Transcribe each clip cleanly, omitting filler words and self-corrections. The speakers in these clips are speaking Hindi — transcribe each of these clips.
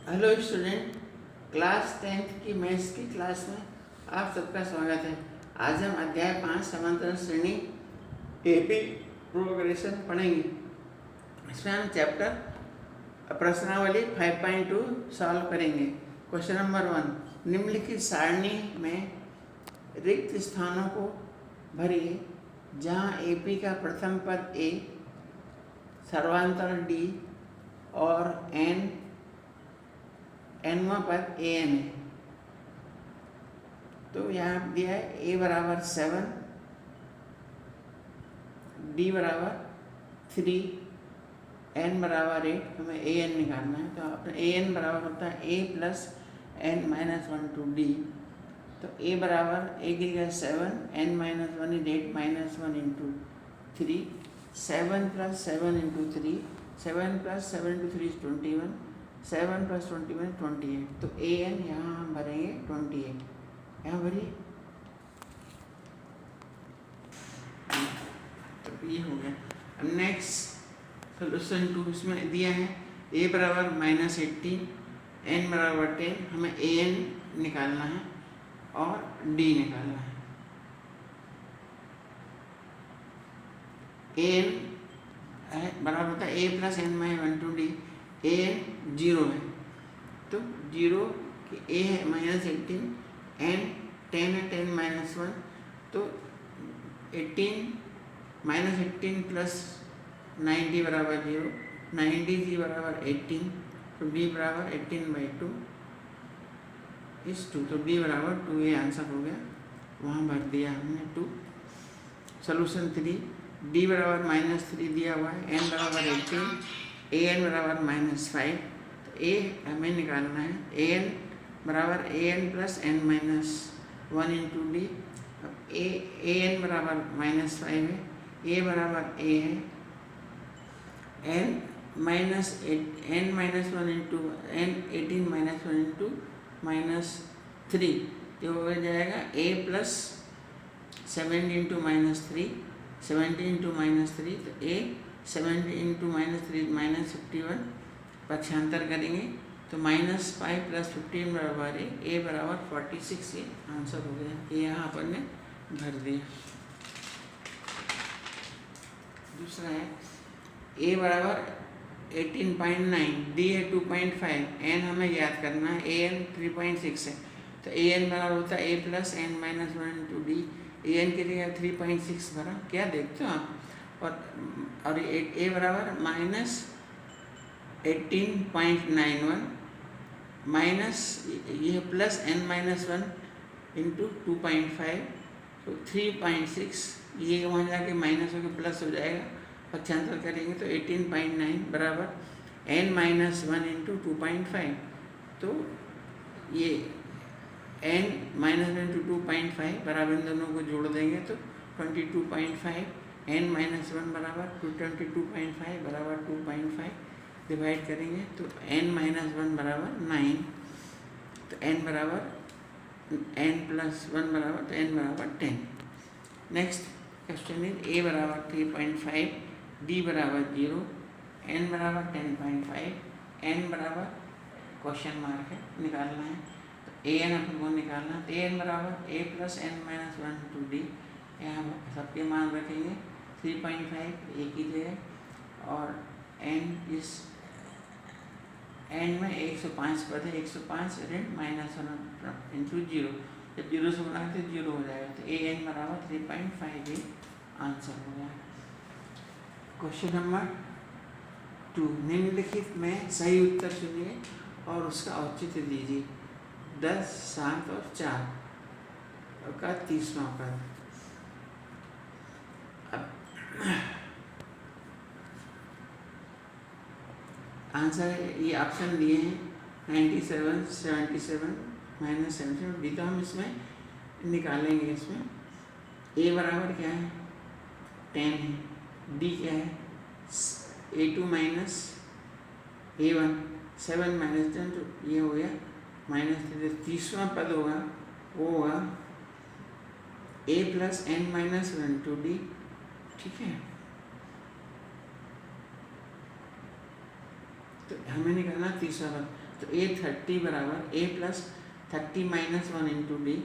हेलो स्टूडेंट, क्लास 10th की मैथ्स की क्लास में आप सबका स्वागत है। आज हम अध्याय 5 समांतर श्रेणी एपी प्रोग्रेशन पढ़ेंगे। इसमें हम चैप्टर प्रश्नावली 5.2 सॉल्व करेंगे। क्वेश्चन नंबर 1, निम्नलिखित सारणी में रिक्त स्थानों को भरिए जहां एपी का प्रथम पद ए, सर्वांतर डी और एनवां पद ए एन है। तो यहाँ दिया है ए बराबर 7, डी बराबर 3, एन बराबर 8। हमें ए एन निकालना है, तो अपने ए एन बराबर होता है A plus N minus 1 to D. तो ए बराबर ए की जगह 7, N minus 1 is 8 minus 1 into 3, 7 plus 7 into 3, 7 plus 7 into 3 is 21, 7 plus 21 28। तो ए एन यहाँ हम भरेंगे 28, यहाँ भरिए। तो ये हो गया। अब नेक्स्ट सोल्यूशन 2, इसमें दिया है ए बराबर -18, एन बराबर 10। हमें ए एन निकालना है और डी निकालना है। ए एन बराबर होता है A plus N minus 1 to D. A N 0 है, तो 0 ए है -18, एन 10 है, 10 माइनस 1, तो 18 -18 प्लस 90 बराबर 0, 90 जी बराबर 18, तो डी बराबर 18/2 इस 2, तो डी बराबर 2। ये आंसर हो गया, वहाँ भर दिया हमने 2। सोल्यूशन 3, डी बराबर -3 दिया हुआ है, एन बराबर 18, ए एन बराबर -5। तो ए हमें निकालना है, ए एन बराबर A N plus N minus 1 into D. अब ए एन बराबर -5 है, ए बराबर ए है, N minus 1 into N 18 minus 1 into -3, तो हो जाएगा ए प्लस 7 इंटू -3, 70 इंटू -3, तो ए 70 इंटू -3 -51। पक्षांतर करेंगे तो -5 प्लस 15 बराबर ए बराबर 46। ये आंसर हो गया, ये यहाँ अपन ने भर दिया। दूसरा है ए बराबर 18.9, डी है 2.5, एन हमें याद करना है, ए एन 3.6 है। तो ए एन बराबर होता है A plus N minus 1 into D. A N की जगह 3.6 भरा, क्या देखते हो आप। और ए बराबर -18.91 माइनस ये प्लस एन माइनस 1 इंटू 2.5, तो 3.6। ये वहाँ जाके माइनस होकर प्लस हो जाएगा, पक्षांतर करेंगे तो 18.9 बराबर एन माइनस 1 इंटू 2.5। तो ये एन माइनस 1 इंटू 2.5 बराबर इन दोनों को जोड़ देंगे तो 22.5, एन माइनस 1 बराबर 22.5 बराबर 2.5, डिवाइड करेंगे तो एन माइनस 1 बराबर 9, तो एन बराबर एन प्लस 1 बराबर, तो एन बराबर 10। नेक्स्ट क्वेश्चन इज ए बराबर 3.5, डी बराबर 0, एन बराबर 10.5, एन बराबर क्वेश्चन मार्क है, निकालना है। तो ए एन अपन को निकालना है, तो ए एन बराबर A plus N minus 1 to D. यहाँ सबके मान रखेंगे 3.5 ए की जगह, और एन इस एन में 105 पद है, 105 ऋण -1 इंटू 0। जब 0 से बना तो 0 हो जाएगा, तो ए एन बराबर 3.5 ये आंसर हो गया। क्वेश्चन नंबर 2, निम्नलिखित में सही उत्तर चुनिए और उसका औचित्य दीजिए। 10, 7 और 4 का 30वां पद। अब आंसर है, ये ऑप्शन दिए हैं 97, 77, -77, डी तो हम इसमें निकालेंगे। इसमें ए बराबर क्या है 10 है, डी क्या है A2 माइनस A1, 7 माइनस 10, तो ये हो गया -3। 30वां पद होगा वो होगा A plus N minus 1 to D, ठीक है। तो हमें निकालना तीसरा पद, तो A30 बराबर A plus 30 minus 1 into D,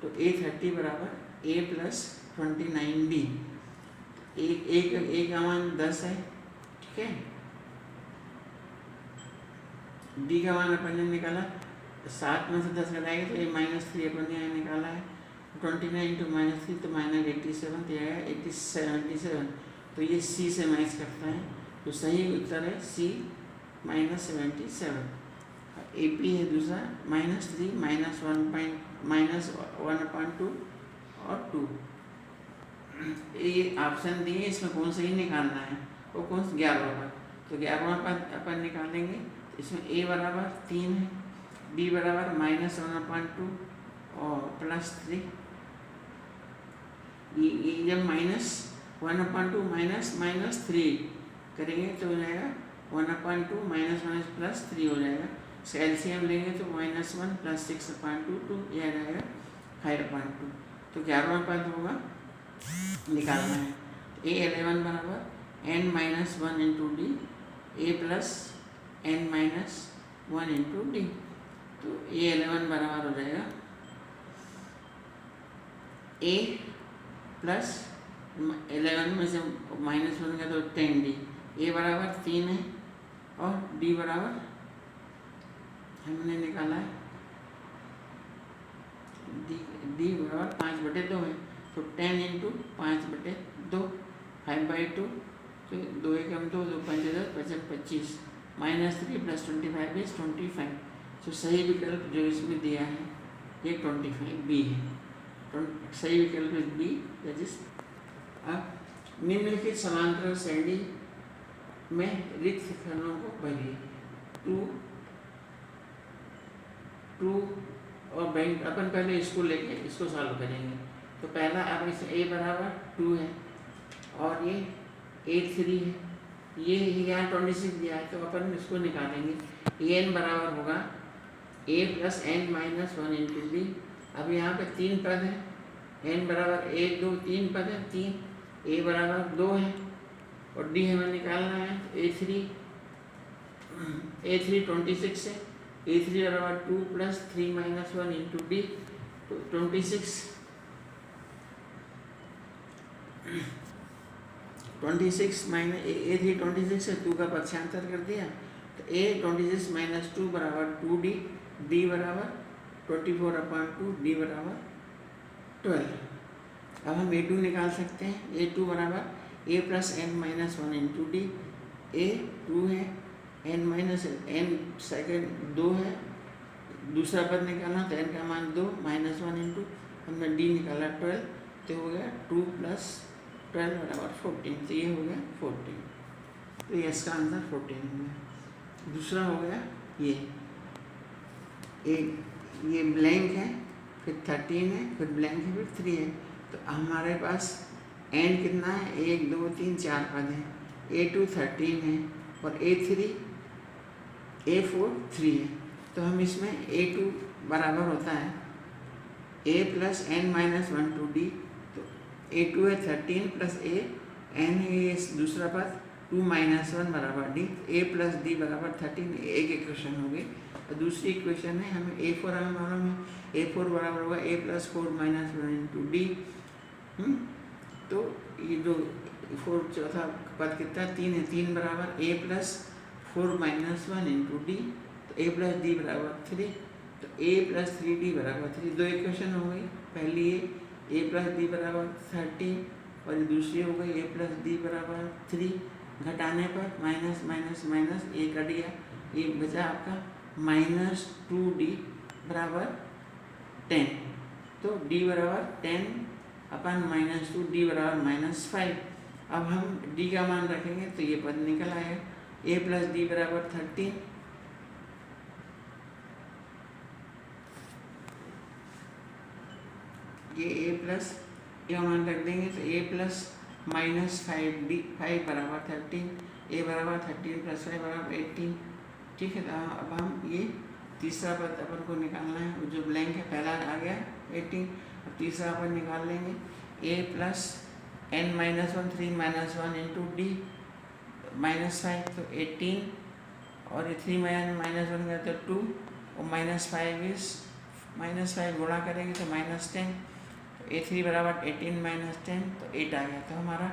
तो A30 बराबर A प्लस 29D। ए का मान 10 है, ठीक है। डी का मान अपन ने निकाला, 7 में से 10 घटाएंगे तो A -3 अपन ने यहाँ निकाला है। 29 इंटू -3 तो -87, तो आएगा 77। तो ये सी से मैच करता है, तो सही उत्तर है सी -77। ए पी है दूसरा -3 -1/2 और 2। ये ऑप्शन दिए, इसमें कौन सा ही निकालना है, वो कौन सा 11वां। तो 11वां अपन निकालेंगे, इसमें ए बराबर 3 है, बी बराबर -1/2 और +3। ये जब -1/2 -3 करेंगे तो हो जाएगा 1/2 -3 हो जाएगा। एलसीएम लेंगे तो -1 + 6/2 2, यह आ जाएगा 5/2। तो 11वां पद होगा, निकालना है। A11 बराबर n-1 into D, A plus n-1 into D. तो A11 बराबर हो जाएगा A प्लस 11 में से -1 का तो 10D। A बराबर 3 है और D बराबर हमने निकाला है D बराबर 5/2 है, तो 10 इंटू 5/2 5/2, तो 2 एकम 2 2 5 10 5 25 -3 + 25 is 25। तो सही विकल्प जो इसमें दिया है ये 25 बी है। सही विकल्प है बी, दैट इज। अब निम्नलिखित समांतर श्रेणी में रिक्त खंडों को भरिए। 2 और बैंक अपन पहले इसको लेके इसको सॉल्व करेंगे। तो पहला अब इसे a बराबर 2 है और ये A3 है, ये यहाँ 26 दिया है, तो अपन इसको निकालेंगे। n बराबर होगा A plus n-1 into D. अब यहाँ पे 3 पद है, n बराबर 1 2 3 पद है, 3 A बराबर 2 है और D हमें निकालना है। A3 26 है, A3 बराबर 2 + 3 - 1 इंटू डी, तो 26 A3 26 है, 2 का पक्षांतर कर दिया, तो A 26 - 2 बराबर 2D, D बराबर 24/2, D बराबर 12। अब हम A2 निकाल सकते हैं। A2 बराबर A plus n-1 into D. A2 है, n सेकेंड 2 है, दूसरा पद निकालना तो n का मान 2 -1 इंटू हमने D निकाला 12, तो हो गया 2 + 12 बराबर 14। तो ये हो गया 14, तो ये इसका आंसर 14 हो गया। दूसरा हो गया ये ब्लैंक है, फिर 13 है, फिर ब्लैंक है, फिर 3 है। तो हमारे पास n कितना है, 1 2 3 4 पद है। A2 13 है और A4 3 है। तो हम इसमें A2 बराबर होता है A plus n-1 to D। तो A2 है 13 प्लस A, n है ये दूसरा पद 2 - 1 बराबर D। A प्लस D बराबर 13, एक इक्वेशन हो गई। और दूसरी इक्वेशन है हमें A4 हमें मालूम है, A4 बराबर होगा A प्लस 4 - 1 इंटू डी। तो ये जो 4 चौथा पद कितना 3 है, 3 बराबर A प्लस 4 - 1 इंटू डी, तो A प्लस D बराबर 3, तो A प्लस 3D बराबर 3। दो इक्वेशन हो गई, पहली ये A प्लस D बराबर 13 और दूसरी हो गई A प्लस D बराबर 3। घटाने पर माइनस A कट गया, ये बचा आपका -2D बराबर 10। तो D बराबर 10 अपन -2, D बराबर -5। अब हम D का मान रखेंगे तो ये पद निकल आएगा A प्लस D बराबर 13, ये A प्लस का मान रख देंगे तो A प्लस -5D 5 बराबर 13, A बराबर 13 + 5 बराबर 18। ठीक है, तो अब हम ये तीसरा पद अपन को निकालना है, जो ब्लैंक है पहला आ गया 18, अब तीसरा अपन निकाल लेंगे। A plus n-1 3 - 1 into D -5, तो 18 और ये 3 माइनस 1 का तो 2 और -5 गुणा करेंगे तो -10, तो A3 बराबर 18 माइनस 10 तो 8 आ गया। तो हमारा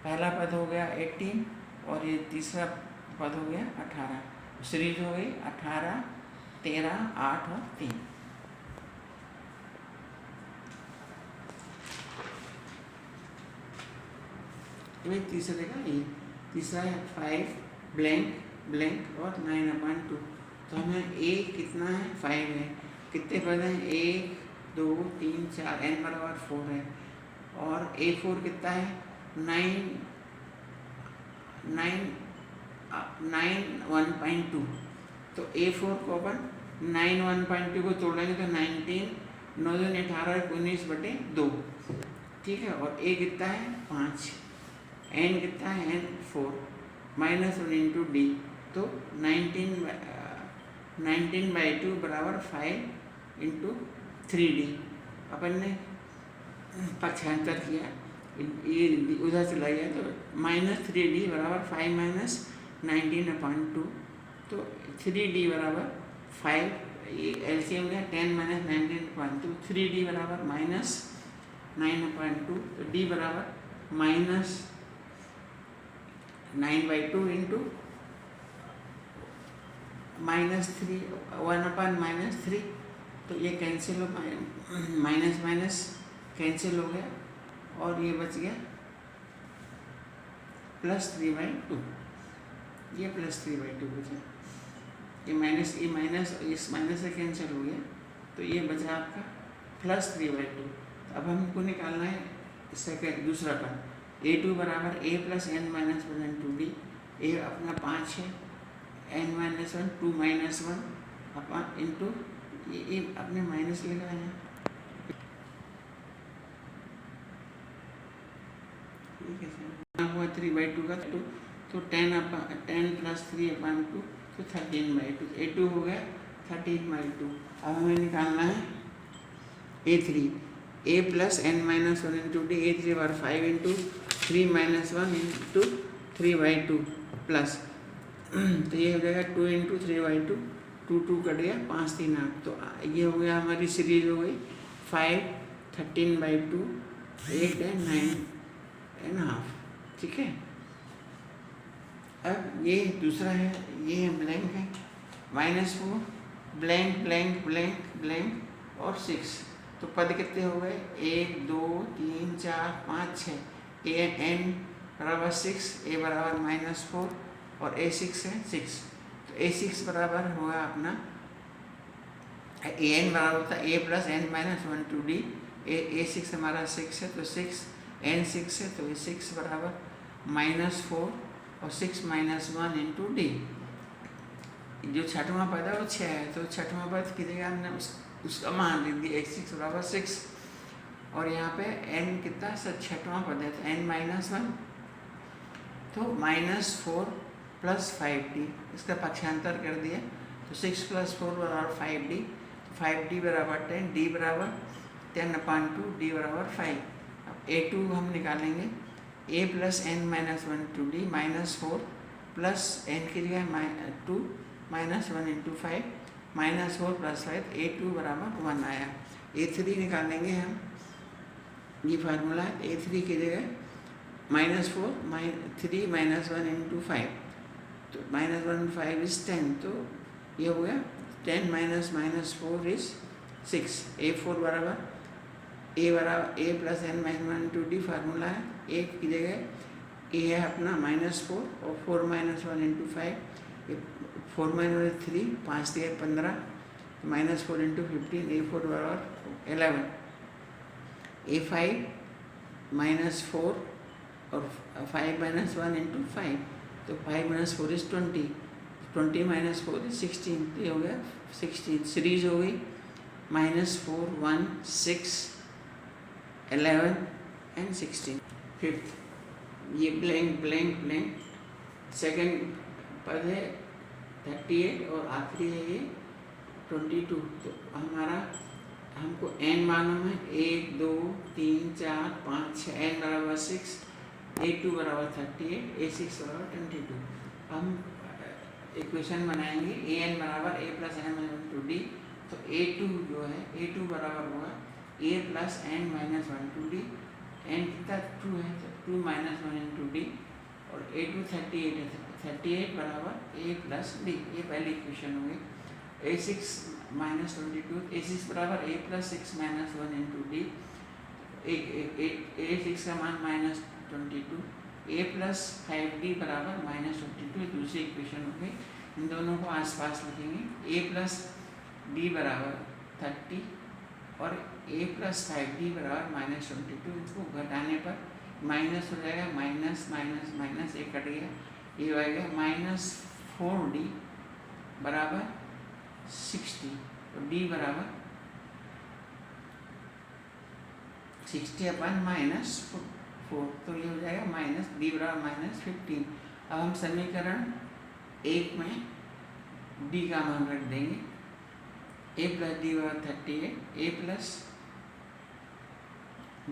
पहला पद हो गया 18 और ये तीसरा पद हो गया 18। सीरीज हो गई 18, 13, 8 और 3। तीसरे का ये तीसरा है 5 ब्लैंक और 9/2। तो हमें A कितना है 5 है, कितने पद हैं 1 2 3 4 n बराबर 4 है, और A4 कितना है 9 1/2। तो A4 को अपन 9 1/2 को तोड़ेंगे तो 19 9 2 18 19/2, ठीक है। और A कितना है 5, n कितना है n 4 -1 इंटू D, तो 19/2 बराबर 5 इंटू 3D। अपन ने पक्षांतर किया, ये उधर चला गया तो -3D बराबर 5 - 19/2, तो 3D बराबर 5, ये एलसीएम गया 10 - 19/2, 3D बराबर -9/2, तो D बराबर -9/2 इंटू -3 1/-3, तो ये कैंसिल हो, माइनस कैंसिल हो गया और ये बच गया +3/2, ये +3/2 बचा। ये माइनस इस माइनस से कैंसिल हो गया, तो ये बचा आपका +3/2। अब हमको निकालना है सेकेंड दूसरा पद। A2 बराबर A + n - 1 into D। A अपना 5 है, n - 1 2 - 1 अपन इंटू ये अपने माइनस लिखा है, ठीक है सर। हुआ 3/2 का 2, तो 10 + 3/2 तो 13/2। A2 हो गया 13/2। अब हमें निकालना है A3, A + n - 1 into D। A3 bar 5 into 3 - 1 into 3/2 plus, तो ये हो जाएगा 2 इंटू 3/2, 2 2 कट गया, 5 3 8। तो ये हो गया हमारी सीरीज हो गई 5 13/2 8 है 9.5, ठीक है। अब ये दूसरा है, ये ब्लैंक है -4 ब्लैंक और 6। तो पद कितने हो गए 1 2 3 4 5 6। n बराबर 6, A बराबर -4 और A6 है 6। तो A6 बराबर होगा अपना an बराबर होता है A + n - 1 to D। A6 हमारा 6 है, तो 6 n 6 है, तो 6 बराबर -4 और 6 - 1 इंटू D। जो छठवां पद है वो 6 है, तो छठवां पद की जगह हमने उसका मान लिख दिया A6 बराबर 6, और यहाँ पे n कितना छठवां पद है, तो n - 1, तो -4 + 5D, इसका पक्षांतर कर दिया, तो 6 + 4 बराबर 5D, 5D बराबर 10, D बराबर 10/2, D बराबर 5। अब A2 हम निकालेंगे, A + n - 1 to D -4 plus n की जगह 2 - 1 इंटू 5 -4 + 5, A2 बराबर 1 आया। A3 निकालेंगे हम, ये फार्मूला है। A3 की जगह -4 3 - 1 इंटू 5, तो -1 5 इज 10, तो ये हो गया 10 - -4 इज 6। A4 बराबर A + n - 1 into D formula है। A की जगह A है अपना -4 और 4 - 1 इंटू 5, 4 - 1 3, 5 3 15, -4 इंटू 15, A4 बराबर 11। A5 -4 और 5 - 1 इंटू 5, तो 5 - 4 इज 20, 20 - 4 इज 16, तो ये हो गया 16। सीरीज हो गई -4 1 6 11 एंड 16। फिफ्थ ये ब्लैंक सेकंड पद है 38 और आखिरी है ये 22। तो हमारा हमको n मालूम है 1 2 3 4 5 6, n बराबर 6, A2 बराबर 38, A6 बराबर 22। हम इक्वेशन बनाएंगे ए एन बराबर A plus N minus 2d। तो A2 जो है A2 बराबर होगा a plus N minus 1/2d। एन कितना 2 है तो 2 माइनस 1/2d। और A2 38 है, 38 बराबर a प्लस डी। ये पहली इक्वेशन हो गई। A6 माइनस 22, A6 बराबर a plus 6 minus 1/d। A6 का मान माइनस 22, a प्लस 5d बराबर माइनस 22। दूसरी इक्वेशन हो गई। इन दोनों को आसपास लिखेंगे। a प्लस डी बराबर 30 और a प्लस 5d बराबर माइनस 22। इसको घटाने पर माइनस हो जाएगा, माइनस माइनस माइनस एक कट गया, ये हो गया माइनस 4d बराबर 60। तो d बराबर 60 अपन माइनस 4, तो ये हो जाएगा माइनस d बराबर माइनस 15। अब हम समीकरण 1 में d का मान रख देंगे। a प्लस डी बराबर 38, a plus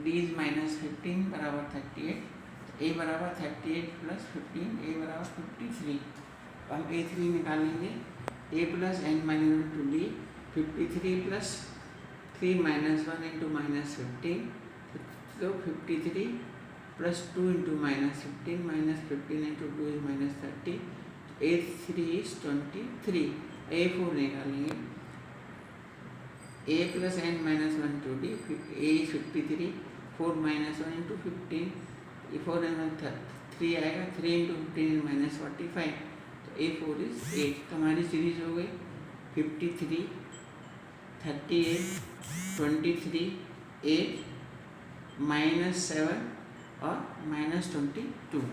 D is minus 15 बराबर 38। तो a बराबर 38 प्लस 15, a बराबर 53। हम a3 निकालेंगे। a plus N minus 2d 53 plus 3 minus 1 into minus 15। तो 53 plus 2 into minus 15 minus 15 into 2 is minus 30। a3 is 23। a4 निकालेंगे। a plus N minus 1/2d, a is 53, 4 minus 1 into 15, 4 3 आएगा, 3 इंटू 15 इज माइनस 45। तो a4 इज 8। तो हमारी सीरीज हो गई 53, 38, 23, 8, -7 और -22।